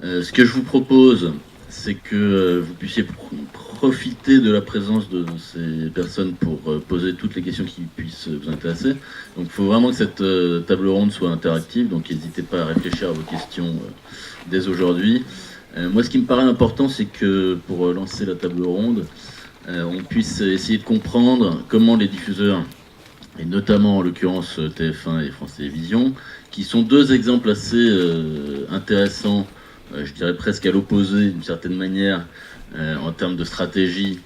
Ce que je vous propose, c'est que vous puissiez profiter de la présence de ces personnes pour poser toutes les questions qui puissent vous intéresser. Donc il faut vraiment que cette table ronde soit interactive, donc n'hésitez pas à réfléchir à vos questions dès aujourd'hui. Moi, ce qui me paraît important, c'est que pour lancer la table ronde, on puisse essayer de comprendre comment les diffuseurs, et notamment en l'occurrence TF1 et France Télévisions, qui sont deux exemples assez intéressants, je dirais presque à l'opposé d'une certaine manière, en termes de stratégie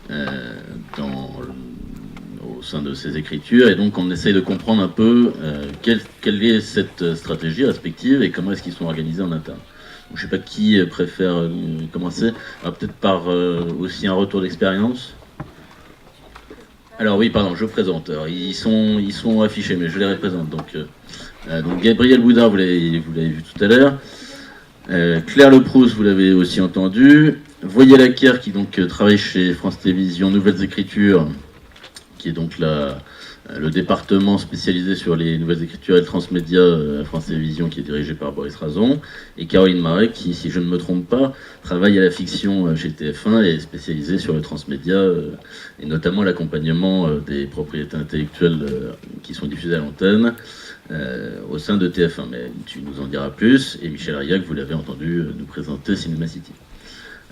dans, au sein de ces écritures. Et donc on essaye de comprendre un peu quelle est cette stratégie respective et comment est-ce qu'ils sont organisés en interne. Donc, je ne sais pas qui préfère commencer. Peut-être par aussi un retour d'expérience. Alors oui, pardon, je présente. Alors, ils sont affichés, mais je les représente. Donc Gabriel Boudard, vous l'avez vu tout à l'heure. Claire Leproust, vous l'avez aussi entendu. Voyer Laquer, qui donc travaille chez France Télévisions Nouvelles Écritures, qui est donc le département spécialisé sur les nouvelles écritures et le transmédia à France Télévisions, qui est dirigé par Boris Razon, et Caroline Marais, qui, si je ne me trompe pas, travaille à la fiction chez TF1 et est spécialisée sur le transmédia, et notamment l'accompagnement des propriétés intellectuelles qui sont diffusées à l'antenne au sein de TF1. Mais tu nous en diras plus, et Michel Ariac, vous l'avez entendu nous présenter Cinema City.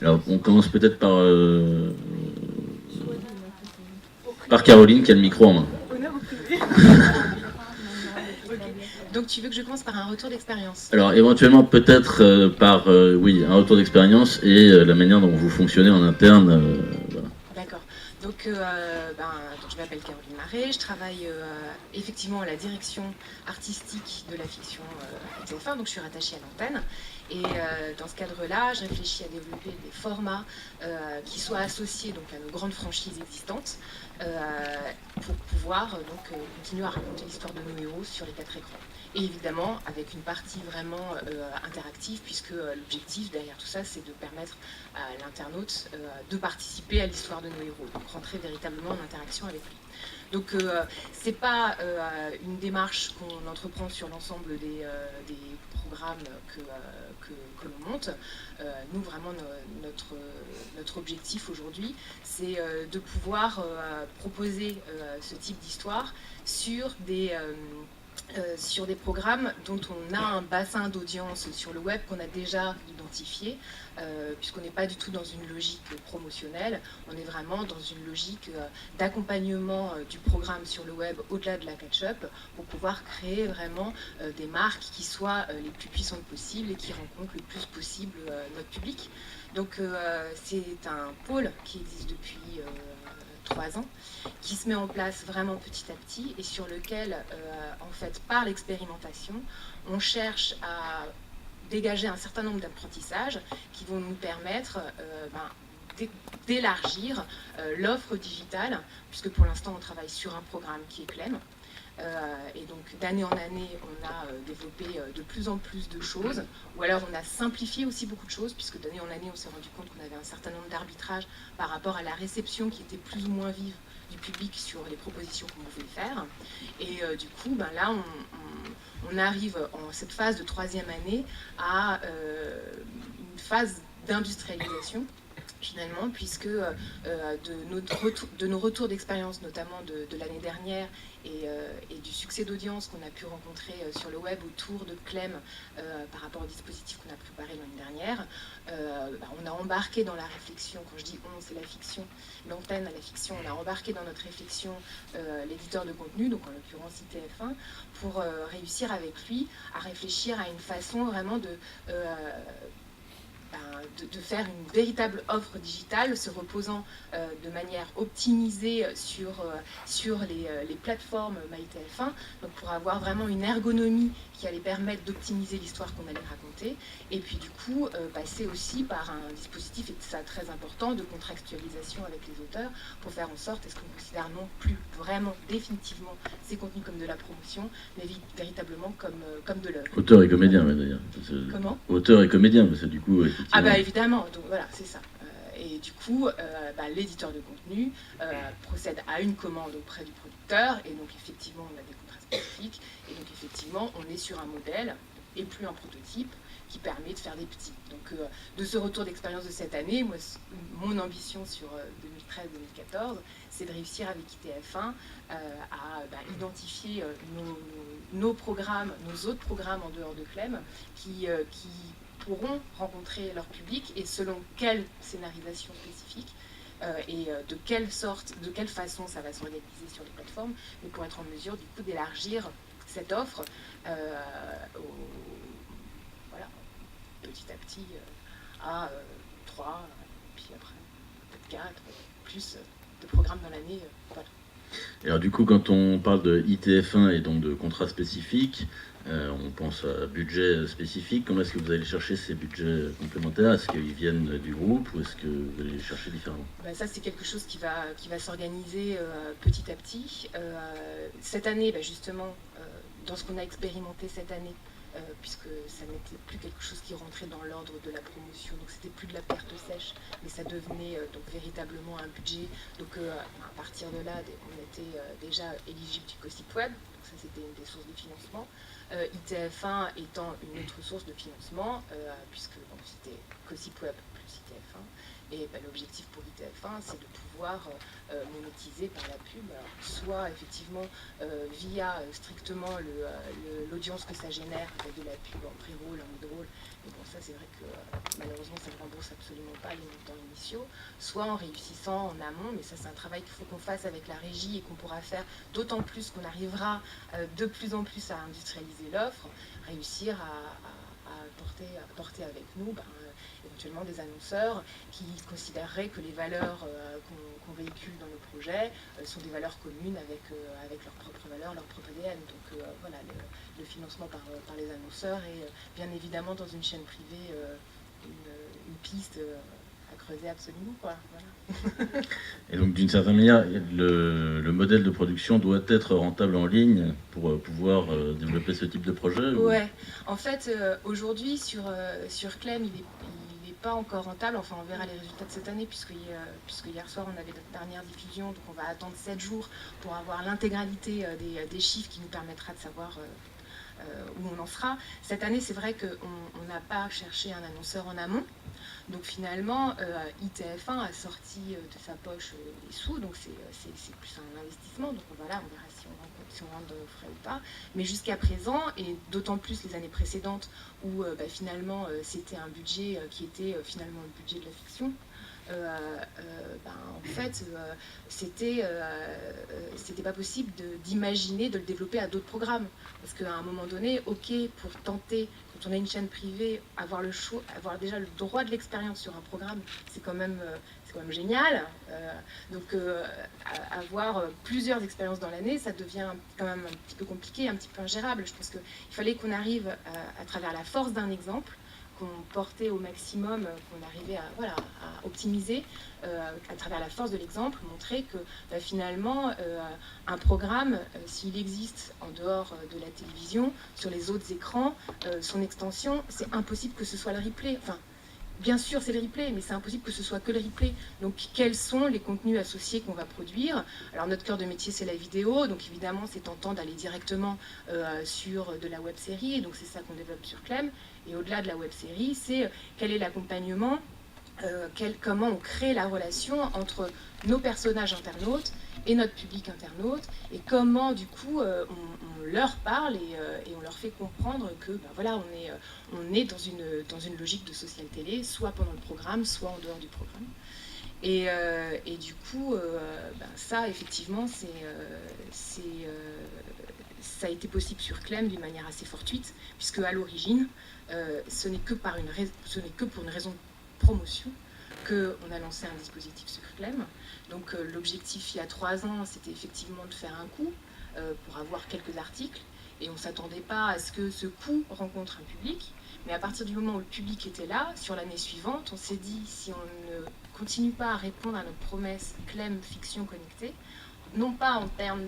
Alors, on commence peut-être par Caroline, qui a le micro en main. Donc tu veux que je commence par un retour d'expérience? Alors éventuellement peut-être par oui, un retour d'expérience et la manière dont vous fonctionnez en interne. Voilà. D'accord. Donc je m'appelle Caroline Marais, je travaille effectivement à la direction artistique de la fiction à TF1, donc je suis rattachée à l'antenne. Et dans ce cadre-là, je réfléchis à développer des formats qui soient associés donc, à nos grandes franchises existantes pour pouvoir continuer à raconter l'histoire de nos héros sur les 4 écrans. Et évidemment, avec une partie vraiment interactive, puisque l'objectif derrière tout ça, c'est de permettre à l'internaute de participer à l'histoire de nos héros, donc rentrer véritablement en interaction avec lui. Donc c'est pas une démarche qu'on entreprend sur l'ensemble des programmes que l'on monte. Nous, vraiment, notre objectif aujourd'hui, c'est de pouvoir proposer ce type d'histoire sur des programmes dont on a un bassin d'audience sur le web qu'on a déjà identifié, puisqu'on n'est pas du tout dans une logique promotionnelle, on est vraiment dans une logique d'accompagnement du programme sur le web au-delà de la catch-up pour pouvoir créer vraiment des marques qui soient les plus puissantes possibles et qui rencontrent le plus possible notre public. Donc c'est un pôle qui existe depuis 3 ans, qui se met en place vraiment petit à petit et sur lequel, en fait, par l'expérimentation, on cherche à dégager un certain nombre d'apprentissages qui vont nous permettre d'élargir l'offre digitale, puisque pour l'instant on travaille sur un programme qui est Clem. Et donc d'année en année, on a développé de plus en plus de choses, ou alors on a simplifié aussi beaucoup de choses, puisque d'année en année, on s'est rendu compte qu'on avait un certain nombre d'arbitrages par rapport à la réception qui était plus ou moins vive du public sur les propositions qu'on pouvait faire. Et du coup, là, on arrive en cette phase de 3e année à une phase d'industrialisation, finalement, puisque de nos retours d'expérience, notamment de l'année dernière, et du succès d'audience qu'on a pu rencontrer sur le web autour de Clem par rapport au dispositif qu'on a préparé l'année dernière, on a embarqué dans la réflexion, quand je dis on, c'est la fiction, l'antenne à la fiction, on a embarqué dans notre réflexion l'éditeur de contenu, donc en l'occurrence ITF1, pour réussir avec lui à réfléchir à une façon vraiment de faire une véritable offre digitale se reposant de manière optimisée sur les plateformes MyTF1, donc pour avoir vraiment une ergonomie qui allait permettre d'optimiser l'histoire qu'on allait raconter, et puis du coup passer aussi par un dispositif, et ça très important, de contractualisation avec les auteurs, pour faire en sorte est-ce qu'on considère non plus vraiment définitivement ces contenus comme de la promotion, mais véritablement comme de l'œuvre. Auteur et comédien, d'ailleurs. Comment ? Auteur et comédien, parce que du coup... Ah bah évidemment, donc voilà, c'est ça. Et du coup, l'éditeur de contenu procède à une commande auprès du producteur, et donc effectivement, on a des contrats spécifiques, et donc effectivement, on est sur un modèle, et plus un prototype, qui permet de faire des petits. Donc de ce retour d'expérience de cette année, moi, mon ambition sur 2013-2014, c'est de réussir avec ITF1 à identifier nos programmes, nos autres programmes en dehors de Clem, qui pourront rencontrer leur public et selon quelle scénarisation spécifique et de quelle façon ça va s'organiser sur les plateformes, mais pour être en mesure du coup d'élargir cette offre voilà, petit à petit à 3, puis après peut-être 4, plus de programmes dans l'année. Voilà. Et alors du coup, quand on parle de ITF1 et donc de contrats spécifiques, on pense à budget spécifique. Comment est-ce que vous allez chercher ces budgets complémentaires? Est-ce qu'ils viennent du groupe ou est-ce que vous allez les chercher différemment? Ça, c'est quelque chose qui va s'organiser petit à petit. Cette année, justement, dans ce qu'on a expérimenté cette année, puisque ça n'était plus quelque chose qui rentrait dans l'ordre de la promotion, donc c'était plus de la perte sèche, mais ça devenait donc véritablement un budget. Donc à partir de là, on était déjà éligible du COSIP Web, donc ça c'était une des sources de financement. ITF1 étant une autre source de financement, puisque c'était COSIP Web plus ITF1. Et l'objectif pour ITF1, c'est de pouvoir monétiser par la pub, alors, soit effectivement via strictement l'audience que ça génère avec de la pub en pré-roll, en mid-roll, mais bon ça c'est vrai que malheureusement ça ne rembourse absolument pas les montants initiaux, soit en réussissant en amont, mais ça c'est un travail qu'il faut qu'on fasse avec la régie et qu'on pourra faire d'autant plus qu'on arrivera de plus en plus à industrialiser l'offre, réussir à porter avec nous éventuellement des annonceurs qui considéreraient que les valeurs qu'on véhicule dans nos projets sont des valeurs communes avec leurs propres valeurs, leur propre ADN. Donc voilà, le financement par les annonceurs est bien évidemment dans une chaîne privée une piste à creuser absolument, quoi. Voilà. Et donc d'une certaine manière, le modèle de production doit être rentable en ligne pour pouvoir développer ce type de projet? Ouais, en fait aujourd'hui sur Clem il est pas encore rentable, enfin on verra les résultats de cette année puisque hier soir on avait notre dernière diffusion, donc on va attendre 7 jours pour avoir l'intégralité des chiffres qui nous permettra de savoir où on en sera. Cette année c'est vrai qu'on n'a pas cherché un annonceur en amont, donc finalement ITF1 a sorti de sa poche les sous, donc c'est plus un investissement, donc voilà, on verra si on rentre dans nos frais ou pas, mais jusqu'à présent, et d'autant plus les années précédentes où finalement c'était un budget qui était finalement le budget de la fiction, en fait c'était pas possible d'imaginer de le développer à d'autres programmes, parce qu'à un moment donné, ok, pour tenter, quand on a une chaîne privée, avoir le choix, avoir déjà le droit de l'expérience sur un programme, c'est quand même génial. Donc avoir plusieurs expériences dans l'année, ça devient quand même un petit peu compliqué, un petit peu ingérable. Je pense qu'il fallait qu'on arrive à travers la force d'un exemple, qu'on portait au maximum, qu'on arrivait à optimiser à travers la force de l'exemple, montrer que finalement un programme, s'il existe en dehors de la télévision, sur les autres écrans, son extension, c'est impossible que ce soit le replay. Enfin, bien sûr, c'est le replay, mais c'est impossible que ce soit que le replay. Donc, quels sont les contenus associés qu'on va produire? Alors, notre cœur de métier, c'est la vidéo. Donc, évidemment, c'est tentant d'aller directement sur de la web-série. Et donc, c'est ça qu'on développe sur Clem. Et au-delà de la web-série, c'est quel est l'accompagnement, comment on crée la relation entre nos personnages internautes et notre public internaute, et comment du coup on leur parle et on leur fait comprendre que voilà, on est dans une logique de social télé, soit pendant le programme, soit en dehors du programme. Et du coup, ça effectivement, ça a été possible sur Clem d'une manière assez fortuite, puisque à l'origine, ce n'est que pour une raison de promotion qu'on a lancé un dispositif sur Clem. Donc l'objectif il y a 3 ans, c'était effectivement de faire un coup pour avoir quelques articles, et on ne s'attendait pas à ce que ce coup rencontre un public. Mais à partir du moment où le public était là, sur l'année suivante, on s'est dit, si on ne continue pas à répondre à notre promesse Clem Fiction Connectée, non pas en termes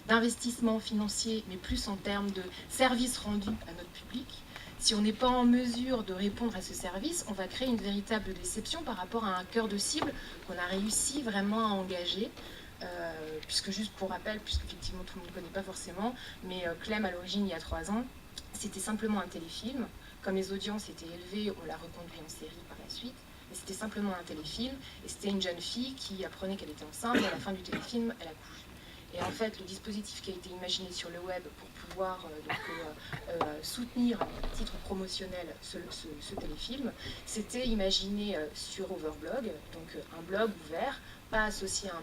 d'investissement financier, mais plus en termes de service rendu à notre public, si on n'est pas en mesure de répondre à ce service, on va créer une véritable déception par rapport à un cœur de cible qu'on a réussi vraiment à engager. Puisque juste pour rappel, puisqu'effectivement tout le monde ne connaît pas forcément, mais Clem à l'origine il y a 3 ans, c'était simplement un téléfilm, comme les audiences étaient élevées, on l'a reconduit en série par la suite. Mais c'était simplement un téléfilm, et c'était une jeune fille qui apprenait qu'elle était enceinte, et à la fin du téléfilm, elle accouche. Et en fait, le dispositif qui a été imaginé sur le web pour pouvoir soutenir à titre promotionnel ce téléfilm, c'était imaginé sur Overblog, donc un blog ouvert, pas associé à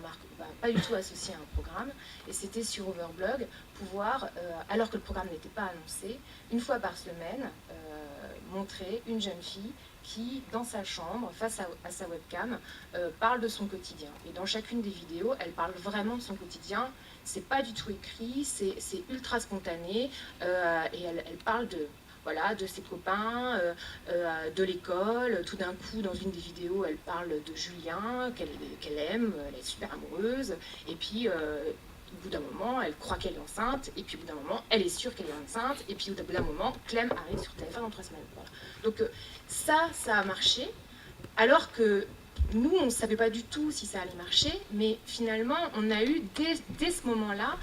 pas du tout associé à un programme, et c'était sur Overblog pouvoir, alors que le programme n'était pas annoncé, une fois par semaine, montrer une jeune fille qui, dans sa chambre, face à sa webcam, parle de son quotidien. Et dans chacune des vidéos, elle parle vraiment de son quotidien. C'est pas du tout écrit, c'est ultra spontané, et elle parle de ses copains, de l'école. Tout d'un coup, dans une des vidéos, elle parle de Julien, qu'elle aime, elle est super amoureuse, et puis au bout d'un moment, elle croit qu'elle est enceinte, et puis au bout d'un moment, elle est sûre qu'elle est enceinte, et puis au bout d'un moment, Clem arrive sur TF1 dans 3 semaines. Voilà. Donc ça a marché, alors que nous, on ne savait pas du tout si ça allait marcher, mais finalement, on a eu dès ce moment-là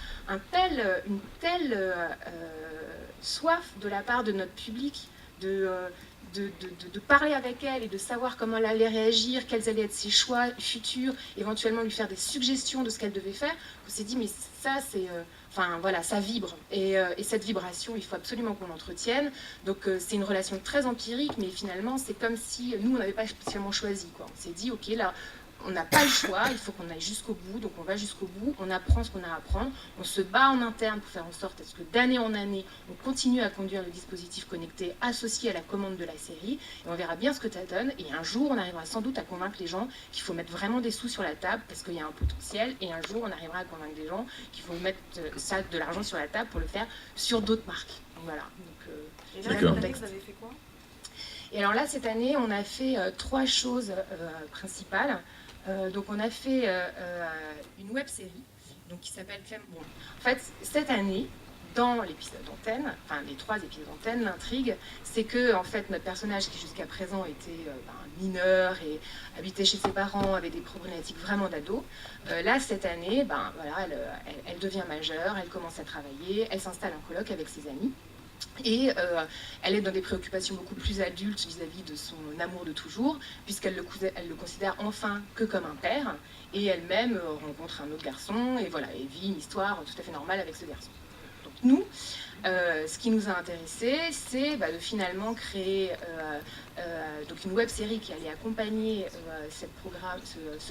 une telle soif de la part de notre public de parler avec elle et de savoir comment elle allait réagir, quels allaient être ses choix futurs, éventuellement lui faire des suggestions de ce qu'elle devait faire. On s'est dit, mais ça, c'est... Enfin voilà, ça vibre, et cette vibration, il faut absolument qu'on l'entretienne. Donc c'est une relation très empirique, mais finalement c'est comme si nous on n'avait pas spécialement choisi, quoi. On s'est dit, ok, là on n'a pas le choix, il faut qu'on aille jusqu'au bout, donc on va jusqu'au bout, on apprend ce qu'on a à apprendre, on se bat en interne pour faire en sorte à ce que d'année en année, on continue à conduire le dispositif connecté associé à la commande de la série, et on verra bien ce que ça donne, et un jour on arrivera sans doute à convaincre les gens qu'il faut mettre vraiment des sous sur la table, parce qu'il y a un potentiel, et un jour on arrivera à convaincre des gens qu'il faut mettre de l'argent sur la table pour le faire sur d'autres marques. Donc, voilà. Donc, et là, cette année, vous avez fait quoi ? Et alors là, cette année, on a fait 3 choses principales. Donc on a fait une web-série qui s'appelle Clem. Bon, en fait, cette année, dans l'épisode d'antenne, enfin les 3 épisodes d'antenne, l'intrigue, c'est que en fait notre personnage qui jusqu'à présent était mineur et habitait chez ses parents, avait des problématiques vraiment d'ado, là cette année, voilà, elle devient majeure, elle commence à travailler, elle s'installe en coloc avec ses amis. Et elle est dans des préoccupations beaucoup plus adultes vis-à-vis de son amour de toujours, puisqu'elle le considère enfin que comme un père, et elle-même rencontre un autre garçon, et voilà, et vit une histoire tout à fait normale avec ce garçon. Donc nous, ce qui nous a intéressés, c'est de finalement créer donc une web-série qui allait accompagner ce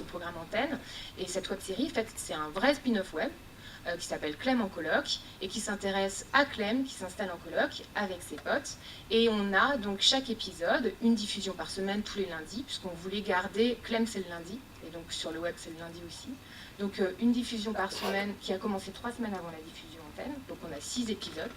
programme antenne, et cette web-série, en fait, c'est un vrai spin-off web, qui s'appelle Clem en coloc et qui s'intéresse à Clem qui s'installe en coloc avec ses potes. Et on a donc chaque épisode une diffusion par semaine tous les lundis, puisqu'on voulait garder Clem c'est le lundi, et donc sur le web c'est le lundi aussi. Donc une diffusion par semaine qui a commencé 3 semaines avant la diffusion antenne. Donc on a 6 épisodes.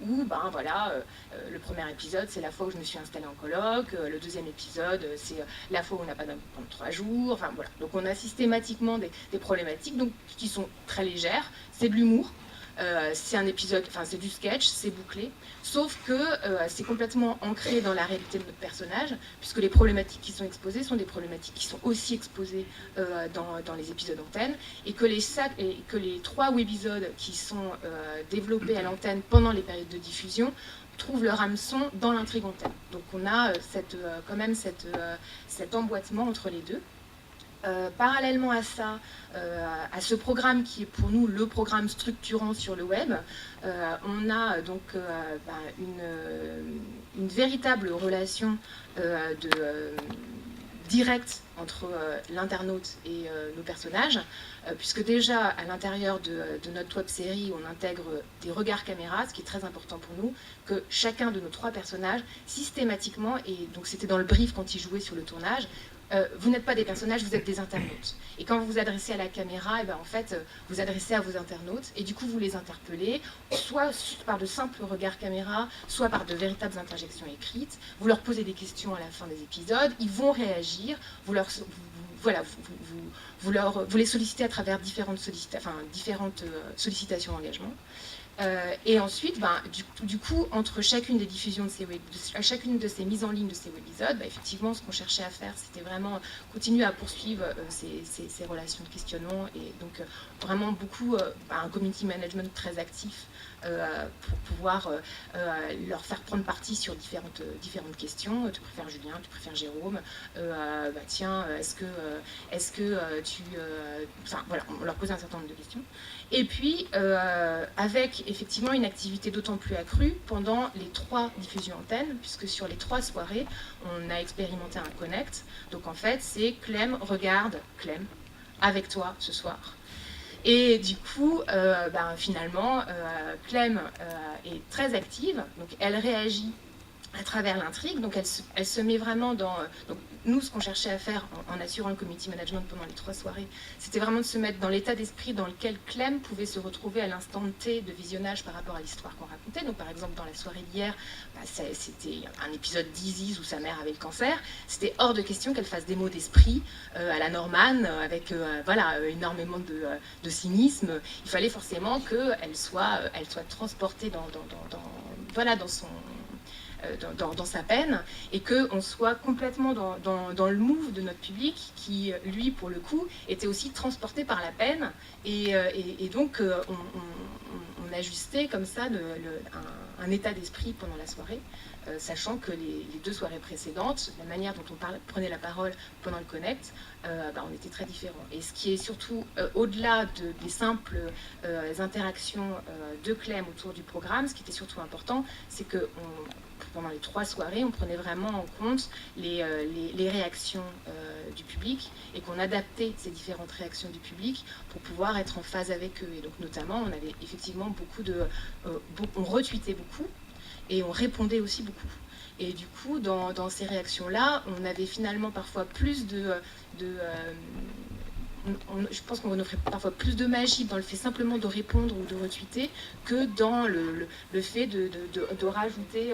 Où le premier épisode c'est la fois où je me suis installée en coloc, le deuxième épisode c'est la fois où on n'a pas d'homme pendant 3 jours, enfin voilà. Donc on a systématiquement des problématiques qui sont très légères, c'est de l'humour, c'est un épisode, enfin c'est du sketch, c'est bouclé, sauf que c'est complètement ancré dans la réalité de notre personnage, puisque les problématiques qui sont exposées sont des problématiques qui sont aussi exposées dans les épisodes antennes, et que les 3 webisodes qui sont développés à l'antenne pendant les périodes de diffusion trouvent leur hameçon dans l'intrigue antenne. Donc on a quand même cet emboîtement entre les deux. Parallèlement à ça, à ce programme qui est pour nous le programme structurant sur le web, on a donc une véritable relation directe entre l'internaute et nos personnages, puisque déjà à l'intérieur de notre web-série, on intègre des regards caméra, ce qui est très important pour nous, que chacun de nos 3 personnages, systématiquement, et donc c'était dans le brief quand ils jouaient sur le tournage, vous n'êtes pas des personnages, vous êtes des internautes. Et quand vous vous adressez à la caméra, en fait, vous adressez à vos internautes, et du coup vous les interpellez, soit par de simples regards caméra, soit par de véritables interjections écrites. Vous leur posez des questions à la fin des épisodes, ils vont réagir, vous les sollicitez à travers différentes sollicitations d'engagement. Et ensuite, du coup, entre chacune des diffusions de chacune de ces mises en ligne de ces webisodes, effectivement, ce qu'on cherchait à faire, c'était vraiment continuer à poursuivre ces relations de questionnement et donc vraiment beaucoup un community management très actif pour pouvoir leur faire prendre parti sur différentes questions. Tu préfères Julien, tu préfères Jérôme, tiens, est-ce que tu... Enfin voilà, on leur posait un certain nombre de questions. Et puis, avec effectivement une activité d'autant plus accrue pendant les 3 diffusions antennes, puisque sur les 3 soirées, on a expérimenté un connect. Donc en fait, c'est Clem regarde Clem avec toi ce soir. Et du coup, finalement, Clem est très active, donc elle réagit à travers l'intrigue, donc elle se met vraiment dans... Donc, nous, ce qu'on cherchait à faire en assurant le community management pendant les 3 soirées, c'était vraiment de se mettre dans l'état d'esprit dans lequel Clem pouvait se retrouver à l'instant T de visionnage par rapport à l'histoire qu'on racontait. Donc par exemple, dans la soirée d'hier, c'était un épisode d'Isis où sa mère avait le cancer. C'était hors de question qu'elle fasse des mots d'esprit à la Norman, avec énormément de cynisme. Il fallait forcément qu'elle soit transportée dans sa peine, et qu'on soit complètement dans le move de notre public qui, lui, pour le coup, était aussi transporté par la peine, et donc on ajustait comme ça un état d'esprit pendant la soirée, sachant que les 2 soirées précédentes, la manière dont on prenait la parole pendant le connect, on était très différents. Et ce qui est surtout, au-delà des simples interactions de Clem autour du programme, ce qui était surtout important, c'est que pendant les 3 soirées, on prenait vraiment en compte les réactions du public, et qu'on adaptait ces différentes réactions du public pour pouvoir être en phase avec eux. Et donc notamment, on avait effectivement on retweetait beaucoup, et on répondait aussi beaucoup. Et du coup, dans ces réactions-là, on avait finalement parfois plus je pense qu'on offrait parfois plus de magie dans le fait simplement de répondre ou de retweeter que dans le fait de rajouter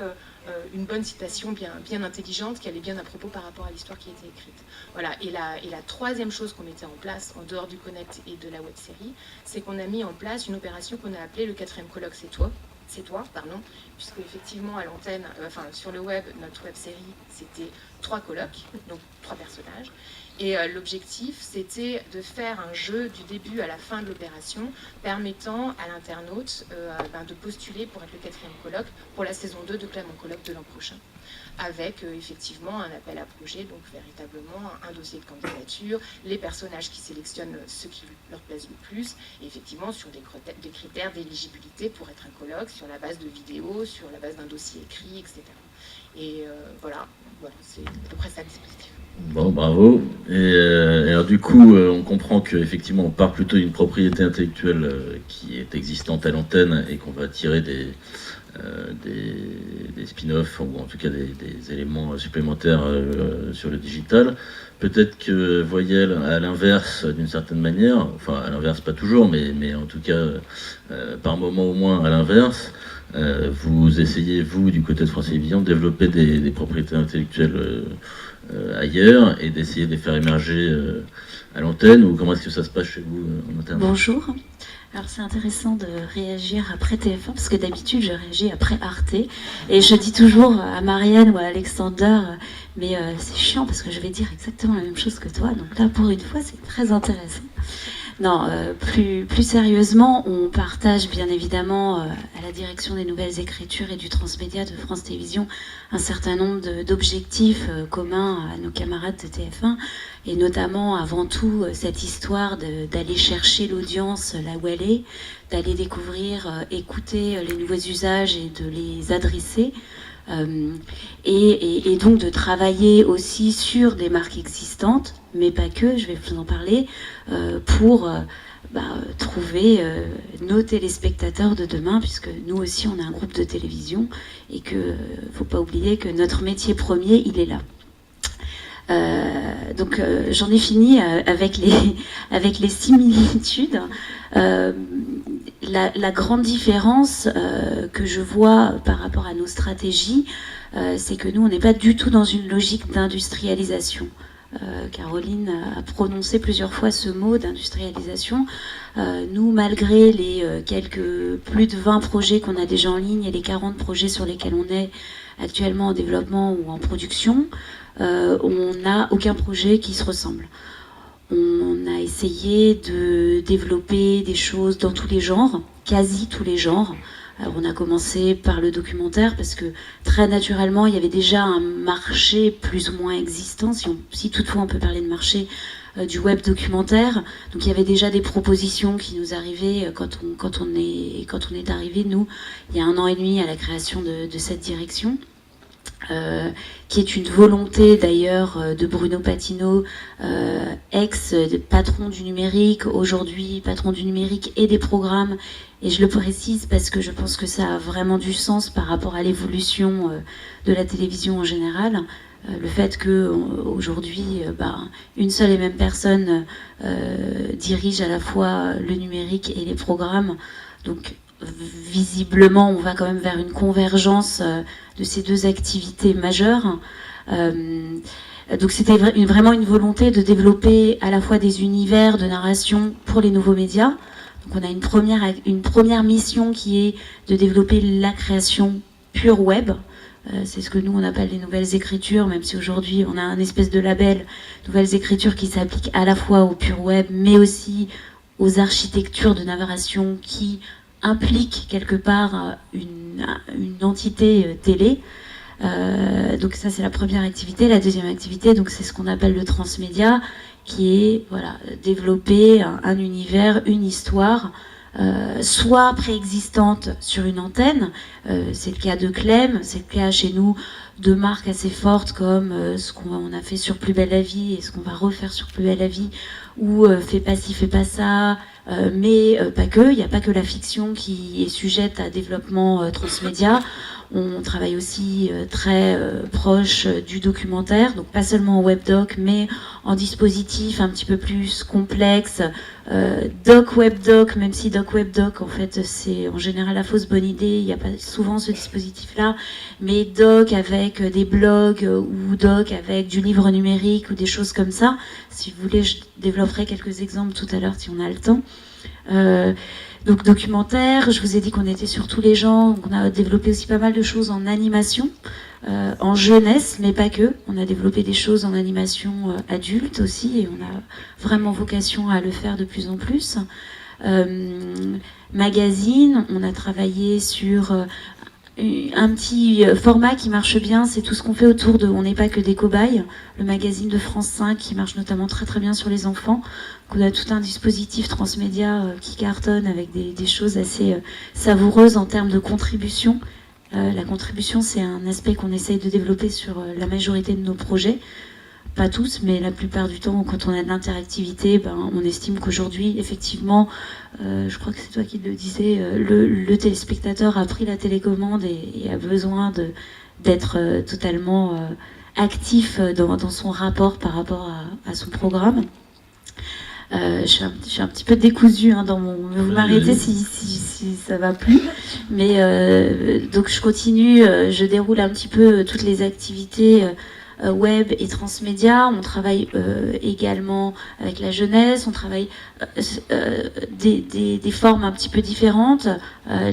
une bonne citation bien intelligente qui allait bien à propos par rapport à l'histoire qui était écrite. Voilà. Et la 3e chose qu'on mettait en place, en dehors du Connect et de la web-série, c'est qu'on a mis en place une opération qu'on a appelée le 4e colloque C'est toi, puisque effectivement à l'antenne, sur le web, notre web-série, c'était 3 colloques, donc 3 personnages. Et l'objectif, c'était de faire un jeu du début à la fin de l'opération, permettant à l'internaute de postuler pour être le 4e colloque pour la saison 2 de Clem en colloque de l'an prochain. Avec effectivement un appel à projet, donc véritablement un dossier de candidature, les personnages qui sélectionnent ceux qui leur plaisent le plus, et effectivement sur des critères d'éligibilité pour être un colloque, sur la base de vidéos, sur la base d'un dossier écrit, etc. Et voilà, c'est à peu près ça le dispositif. Bon, bravo. Et alors du coup, on comprend qu'effectivement, on part plutôt d'une propriété intellectuelle qui est existante à l'antenne, et qu'on va tirer des spin-offs, ou en tout cas des éléments supplémentaires sur le digital. Peut-être que Voyelle, à l'inverse, d'une certaine manière, enfin à l'inverse pas toujours, mais en tout cas par moment au moins à l'inverse, vous essayez, vous, du côté de France Télévisions, de développer des propriétés intellectuelles ailleurs, et d'essayer de les faire émerger à l'antenne, ou comment est-ce que ça se passe chez vous en interne? Bonjour. Alors c'est intéressant de réagir après TF1, parce que d'habitude je réagis après Arte, et je dis toujours à Marianne ou à Alexander, mais c'est chiant parce que je vais dire exactement la même chose que toi, donc là pour une fois c'est très intéressant. Non, plus sérieusement, on partage bien évidemment à la direction des nouvelles écritures et du transmédia de France Télévisions un certain nombre d'objectifs communs à nos camarades de TF1, et notamment avant tout cette histoire d'aller chercher l'audience là où elle est, d'aller découvrir, écouter les nouveaux usages et de les adresser. Et donc de travailler aussi sur des marques existantes, mais pas que, je vais vous en parler, pour trouver nos téléspectateurs de demain, puisque nous aussi on est un groupe de télévision, et que faut pas oublier que notre métier premier, il est là. Donc j'en ai fini avec les similitudes. La grande différence que je vois par rapport à nos stratégies, c'est que nous, on n'est pas du tout dans une logique d'industrialisation. Caroline a prononcé plusieurs fois ce mot d'industrialisation. Nous, malgré les plus de 20 projets qu'on a déjà en ligne et les 40 projets sur lesquels on est actuellement en développement ou en production, on n'a aucun projet qui se ressemble. On a essayé de développer des choses dans tous les genres, quasi tous les genres. Alors on a commencé par le documentaire parce que très naturellement il y avait déjà un marché plus ou moins existant, si toutefois on peut parler de marché du web documentaire. Donc il y avait déjà des propositions qui nous arrivaient quand on est arrivé, nous, il y a 1 an et demi à la création de cette direction. Qui est une volonté d'ailleurs de Bruno Patino, ex-patron du numérique, aujourd'hui patron du numérique et des programmes. Et je le précise parce que je pense que ça a vraiment du sens par rapport à l'évolution de la télévision en général. Le fait qu'aujourd'hui, une seule et même personne dirige à la fois le numérique et les programmes. Donc, visiblement, on va quand même vers une convergence de ces deux activités majeures. Donc c'était vraiment une volonté de développer à la fois des univers de narration pour les nouveaux médias. Donc on a une première mission qui est de développer la création pure web. C'est ce que nous on appelle les nouvelles écritures, même si aujourd'hui on a un espèce de label nouvelles écritures qui s'applique à la fois au pure web, mais aussi aux architectures de narration qui implique quelque part une entité télé. Donc ça c'est la première activité. La deuxième activité, donc c'est ce qu'on appelle le transmédia, qui est développer un univers, une histoire, soit préexistante sur une antenne. C'est le cas de Clem, c'est le cas chez nous de marques assez fortes comme ce qu'on a fait sur Plus belle la vie et ce qu'on va refaire sur Plus belle la vie, ou Fais pas ci, fais pas ça. Mais pas que, il n'y a pas que la fiction qui est sujette à développement transmédia. On travaille aussi très proche du documentaire, donc pas seulement en webdoc, mais en dispositif un petit peu plus complexe, doc webdoc, même si doc webdoc en fait c'est en général la fausse bonne idée, il n'y a pas souvent ce dispositif-là, mais doc avec des blogs ou doc avec du livre numérique ou des choses comme ça. Si vous voulez, je développerai quelques exemples tout à l'heure si on a le temps. Donc documentaire, je vous ai dit qu'on était sur tous les genres, on a développé aussi pas mal de choses en animation, en jeunesse, mais pas que. On a développé des choses en animation adulte aussi, et on a vraiment vocation à le faire de plus en plus. Magazine, on a travaillé sur un petit format qui marche bien, c'est tout ce qu'on fait autour de On n'est pas que des cobayes, le magazine de France 5 qui marche notamment très très bien sur les enfants. On a tout un dispositif transmédia qui cartonne avec des choses assez savoureuses en termes de contribution. La contribution, c'est un aspect qu'on essaye de développer sur la majorité de nos projets. Pas tous, mais la plupart du temps, quand on a de l'interactivité, on estime qu'aujourd'hui, effectivement, je crois que c'est toi qui le disais, le téléspectateur a pris la télécommande et a besoin d'être totalement actif dans son rapport par rapport à son programme. Je suis un petit peu décousue dans mon... Vous m'arrêtez si ça va plus. Mais donc je continue, je déroule un petit peu toutes les activités web et transmédia. On travaille également avec la jeunesse, on travaille des formes un petit peu différentes,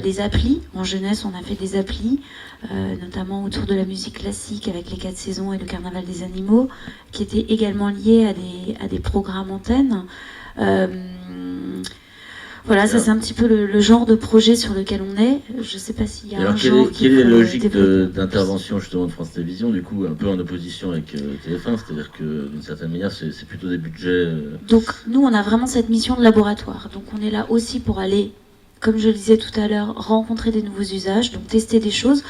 des applis. En jeunesse, on a fait des applis, notamment autour de la musique classique avec les 4 saisons et le carnaval des animaux, qui étaient également liés à des programmes antennes. Voilà, ça c'est un petit peu le genre de projet sur lequel on est. Je ne sais pas s'il y a quelle est la logique d'intervention justement de France Télévisions, du coup, un peu en opposition avec TF1, c'est-à-dire que d'une certaine manière, c'est plutôt des budgets... Donc nous, on a vraiment cette mission de laboratoire. Donc on est là aussi pour aller, comme je le disais tout à l'heure, rencontrer des nouveaux usages, donc tester des choses.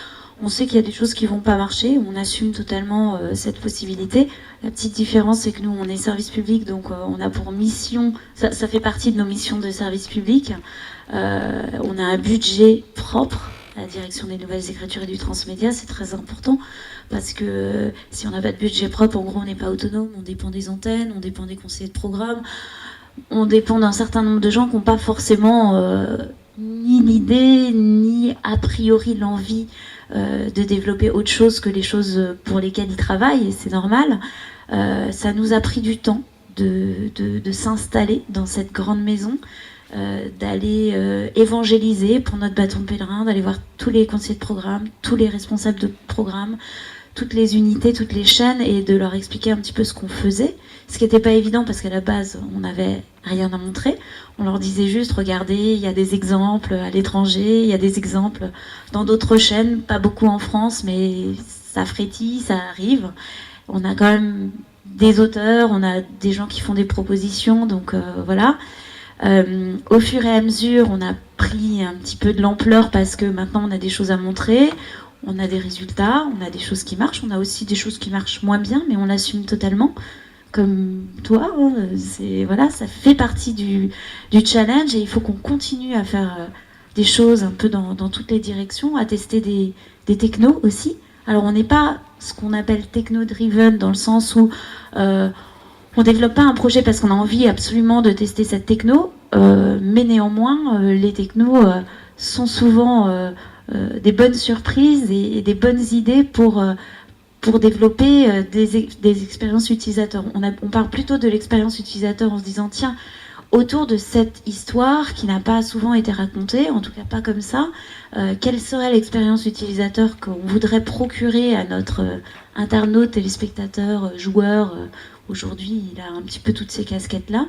On sait qu'il y a des choses qui vont pas marcher, on assume totalement cette possibilité. La petite différence, c'est que nous, on est service public, donc on a pour mission, ça fait partie de nos missions de service public. On a un budget propre à la direction des nouvelles écritures et du transmédia, c'est très important, parce que si on n'a pas de budget propre, en gros, on n'est pas autonome, on dépend des antennes, on dépend des conseillers de programme, on dépend d'un certain nombre de gens qui n'ont pas forcément ni l'idée, ni a priori l'envie de développer autre chose que les choses pour lesquelles ils travaillent, et c'est normal. Ça nous a pris du temps de s'installer dans cette grande maison, d'aller évangéliser pour notre bâton de pèlerin, d'aller voir tous les conseillers de programme, tous les responsables de programme, toutes les unités, toutes les chaînes, et de leur expliquer un petit peu ce qu'on faisait. Ce qui n'était pas évident parce qu'à la base, on n'avait rien à montrer. On leur disait juste, regardez, il y a des exemples à l'étranger, il y a des exemples dans d'autres chaînes, pas beaucoup en France, mais ça frétille, ça arrive. On a quand même des auteurs, on a des gens qui font des propositions, donc voilà. Au fur et à mesure, on a pris un petit peu de l'ampleur parce que maintenant on a des choses à montrer. On a des résultats, on a des choses qui marchent, on a aussi des choses qui marchent moins bien, mais on l'assume totalement, comme toi. Voilà, ça fait partie du challenge, et il faut qu'on continue à faire des choses un peu dans toutes les directions, à tester des technos aussi. Alors on n'est pas ce qu'on appelle techno-driven, dans le sens où on développe pas un projet parce qu'on a envie absolument de tester cette techno, mais néanmoins les technos sont souvent des bonnes surprises et des bonnes idées pour développer des expériences utilisateurs. On parle plutôt de l'expérience utilisateur en se disant, tiens, autour de cette histoire qui n'a pas souvent été racontée, en tout cas pas comme ça, quelle serait l'expérience utilisateur qu'on voudrait procurer à notre internaute, téléspectateur, joueur. Aujourd'hui, il a un petit peu toutes ces casquettes-là.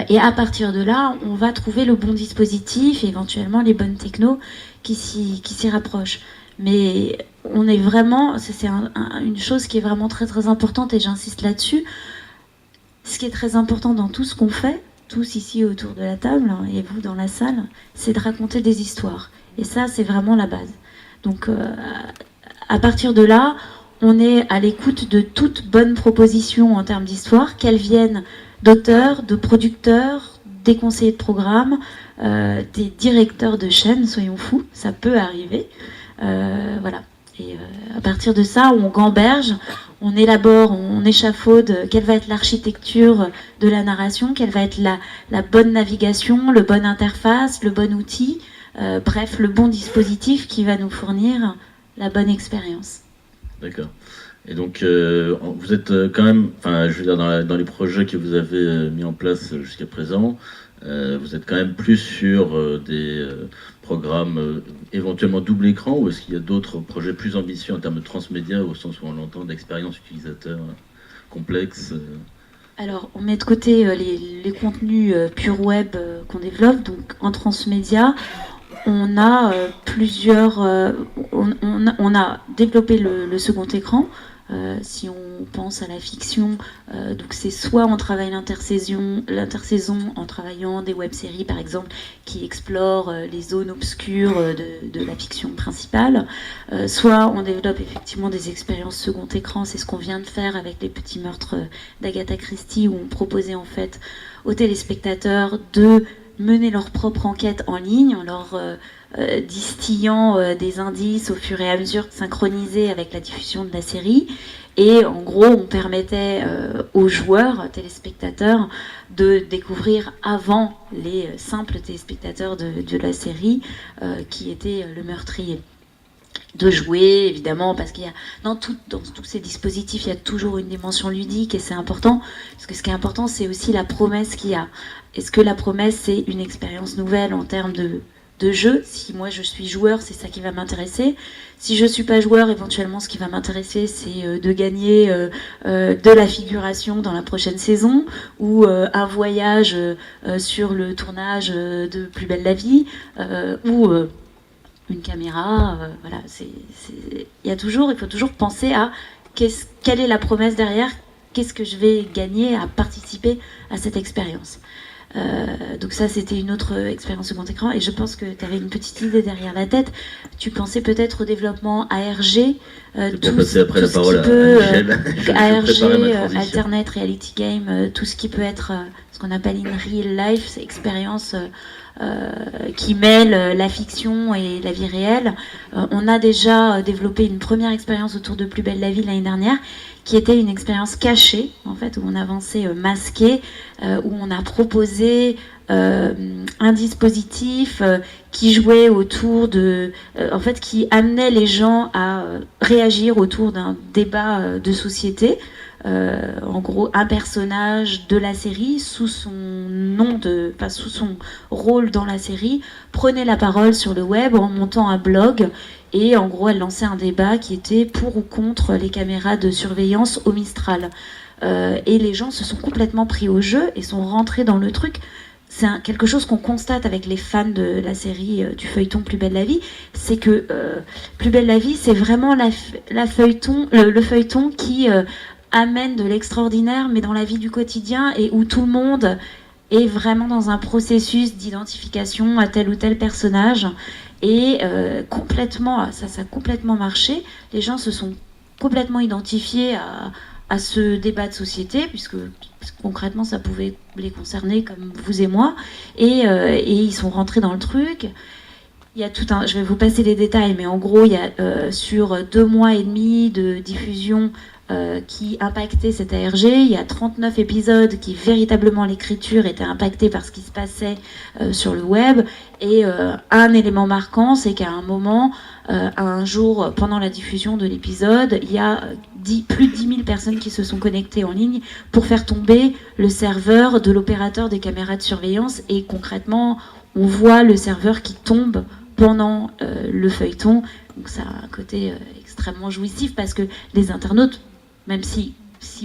Et à partir de là, on va trouver le bon dispositif et éventuellement les bonnes technos qui s'y rapprochent. Mais on est vraiment, c'est une chose qui est vraiment très très importante, et j'insiste là-dessus. Ce qui est très important dans tout ce qu'on fait, tous ici autour de la table, hein, et vous dans la salle, c'est de raconter des histoires. Et ça, c'est vraiment la base. Donc à partir de là, on est à l'écoute de toutes bonnes propositions en termes d'histoire, qu'elles viennent d'auteurs, de producteurs, des conseillers de programme, des directeurs de chaîne, soyons fous, ça peut arriver. Voilà. Et à partir de ça, on gamberge, on élabore, on échafaude quelle va être l'architecture de la narration, quelle va être la bonne navigation, le bon interface, le bon outil, bref, le bon dispositif qui va nous fournir la bonne expérience. D'accord. Et donc, vous êtes quand même, enfin, je veux dire, dans les projets que vous avez mis en place jusqu'à présent, vous êtes quand même plus sur des programmes éventuellement double écran, ou est-ce qu'il y a d'autres projets plus ambitieux en termes de transmédia, au sens où on l'entend, d'expérience utilisateur complexe Alors, on met de côté les contenus pure web qu'on développe, donc en transmédia. On a on a développé le second écran. Si on pense à la fiction, donc c'est soit on travaille l'intersaison en travaillant des web-séries par exemple qui explorent les zones obscures de la fiction principale, soit on développe effectivement des expériences second écran. C'est ce qu'on vient de faire avec les petits meurtres d'Agatha Christie, où on proposait en fait aux téléspectateurs de mener leur propre enquête en ligne, en leur distillant des indices au fur et à mesure synchronisés avec la diffusion de la série. Et en gros, on permettait aux joueurs, téléspectateurs, de découvrir avant les simples téléspectateurs de la série qui était le meurtrier. De jouer, évidemment, parce qu'il y a dans tous ces dispositifs, il y a toujours une dimension ludique, et c'est important, parce que ce qui est important, c'est aussi la promesse qu'il y a. Est-ce que la promesse, c'est une expérience nouvelle en termes de jeu? Si moi je suis joueur, c'est ça qui va m'intéresser. Si je suis pas joueur, éventuellement ce qui va m'intéresser, c'est de gagner de la figuration dans la prochaine saison, ou un voyage sur le tournage de Plus belle la vie, ou une caméra. Voilà, il faut toujours penser à quelle est la promesse derrière, qu'est-ce que je vais gagner à participer à cette expérience. Donc ça, c'était une autre expérience second écran, et je pense que tu avais une petite idée derrière la tête. Tu pensais peut-être au développement ARG, tout passer après la parole à Michel. ARG, Alternate Reality Game, tout ce qui peut être ce qu'on appelle in real life, c'est expérience qui mêle la fiction et la vie réelle. On a déjà développé une première expérience autour de Plus belle la vie l'année dernière, qui était une expérience cachée, en fait, où on avançait masqué, où on a proposé un dispositif qui jouait autour de... en fait, qui amenait les gens à réagir autour d'un débat de société. En gros, un personnage de la série, sous son rôle dans la série, prenait la parole sur le web en montant un blog. Et en gros, elle lançait un débat qui était pour ou contre les caméras de surveillance au Mistral. Et les gens se sont complètement pris au jeu et sont rentrés dans le truc. C'est quelque chose qu'on constate avec les fans de la série du feuilleton Plus belle la vie, c'est que Plus belle la vie, c'est vraiment le feuilleton qui amène de l'extraordinaire, mais dans la vie du quotidien, et où tout le monde est vraiment dans un processus d'identification à tel ou tel personnage. Et complètement, ça a complètement marché. Les gens se sont complètement identifiés à ce débat de société, puisque concrètement ça pouvait les concerner comme vous et moi, et ils sont rentrés dans le truc. Il y a je vais vous passer les détails, mais en gros il y a sur 2 mois et demi de diffusion qui impactait cette ARG, il y a 39 épisodes qui véritablement l'écriture était impactée par ce qui se passait sur le web, et un élément marquant, c'est qu'à un moment, un jour pendant la diffusion de l'épisode, il y a plus de 10 000 personnes qui se sont connectées en ligne pour faire tomber le serveur de l'opérateur des caméras de surveillance, et concrètement on voit le serveur qui tombe pendant le feuilleton. Donc ça a un côté extrêmement jouissif, parce que les internautes, même si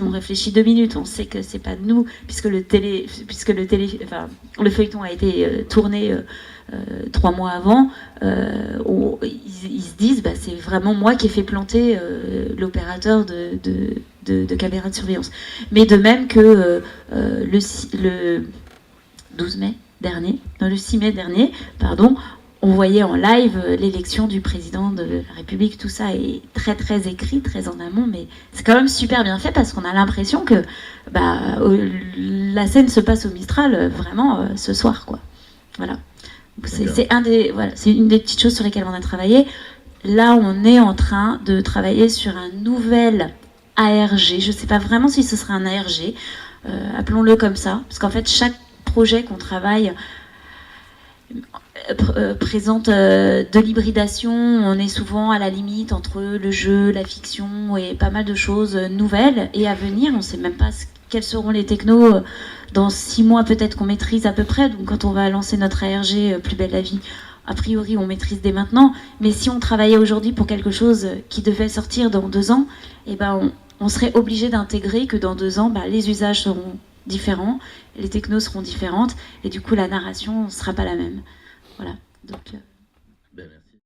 on réfléchit 2 minutes, on sait que c'est pas de nous, puisque le feuilleton a été tourné 3 mois avant, ils se disent c'est vraiment moi qui ai fait planter l'opérateur de caméra de surveillance. Mais de même que le 6 mai dernier, on voyait en live l'élection du président de la République. Tout ça est très très écrit, très en amont, mais c'est quand même super bien fait, parce qu'on a l'impression que la scène se passe au Mistral vraiment ce soir, quoi. Voilà. C'est une des petites choses sur lesquelles on a travaillé. Là, on est en train de travailler sur un nouvel ARG. Je ne sais pas vraiment si ce sera un ARG, appelons-le comme ça, parce qu'en fait, chaque projet qu'on travaille présente de l'hybridation. On est souvent à la limite entre le jeu, la fiction et pas mal de choses nouvelles et à venir. On ne sait même pas quels seront les technos dans 6 mois, peut-être qu'on maîtrise à peu près. Donc quand on va lancer notre ARG Plus belle la vie, a priori on maîtrise dès maintenant. Mais si on travaillait aujourd'hui pour quelque chose qui devait sortir dans 2 ans, on serait obligé d'intégrer que dans 2 ans, les usages seront différents, les technos seront différentes, et du coup la narration ne sera pas la même. Voilà. Donc, Ben, merci.